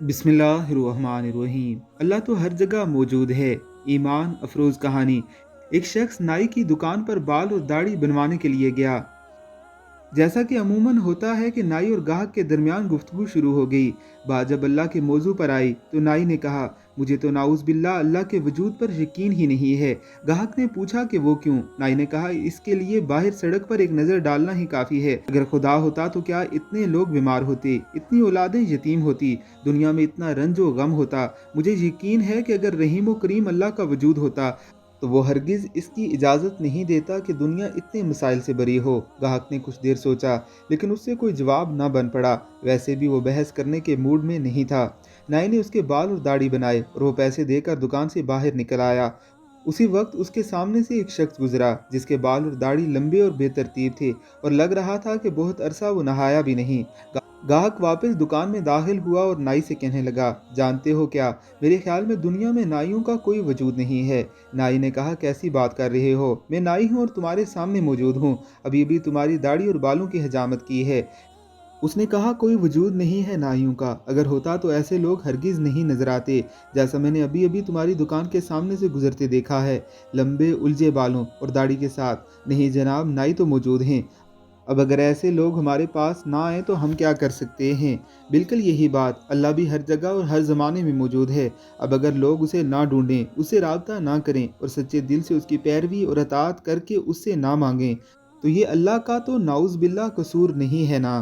बिस्मिल्लाहिर्रहमानिर्रहीम। अल्लाह तो हर जगह मौजूद है। ईमान अफरोज़ कहानी। एक शख्स नाई की दुकान पर बाल और दाढ़ी बनवाने के लिए गया। जैसा कि अमूमन होता है कि नाई और गाहक के दरमियान गुफ्तगू शुरू हो गई। बात जब अल्लाह के मौजू पर आई तो नाई ने कहा, मुझे तो नाउज़ बिल्ला अल्लाह के वजूद पर यकीन ही नहीं है। गाहक ने पूछा कि वो क्यों? नाई ने कहा, इसके लिए बाहर सड़क पर एक नज़र डालना ही काफ़ी है। अगर खुदा होता तो क्या इतने लोग बीमार होते, इतनी औलादें यतीम होती, दुनिया में इतना रंज व गम होता। मुझे यकीन है कि अगर रहीम व करीम अल्लाह का वजूद होता तो वो हरगिज़ इसकी इजाज़त नहीं देता कि दुनिया इतने मसाइल से भरी हो। गाहक ने कुछ देर सोचा, लेकिन उससे कोई जवाब न बन पड़ा। वैसे भी वो बहस करने के मूड में नहीं था। नाई ने उसके बाल और दाढ़ी बनाए और वो पैसे देकर दुकान से बाहर निकल आया। उसी वक्त उसके सामने से एक शख्स गुजरा जिसके बाल और दाढ़ी लंबे और बेतरतीब थे और लग रहा था कि बहुत अरसा वो नहाया भी नहीं। गाहक वापस दुकान में दाखिल हुआ और नाई से कहने लगा, जानते हो क्या, मेरे ख्याल में दुनिया में नाइयों का कोई वजूद नहीं है। नाई ने कहा, कैसी बात कर रहे हो? मैं नाई हूँ और तुम्हारे सामने मौजूद हूँ। अभी भी तुम्हारी दाढ़ी और बालों की हजामत की है। उसने कहा, कोई वजूद नहीं है नाइयों का। अगर होता तो ऐसे लोग हरगिज़ नहीं नजर आते, जैसा मैंने अभी अभी तुम्हारी दुकान के सामने से गुजरते देखा है, लंबे उलझे बालों और दाढ़ी के साथ। नहीं जनाब, नाई तो मौजूद हैं। अब अगर ऐसे लोग हमारे पास ना आए तो हम क्या कर सकते हैं? बिल्कुल यही बात, अल्लाह भी हर जगह और हर ज़माने में मौजूद है। अब अगर लोग उसे ना ढूंढें, उससे राब्ता ना करें और सच्चे दिल से उसकी पैरवी और अताअत करके उससे ना मांगें, तो ये अल्लाह का तो नाउज़ बिल्लाह कसूर नहीं है ना।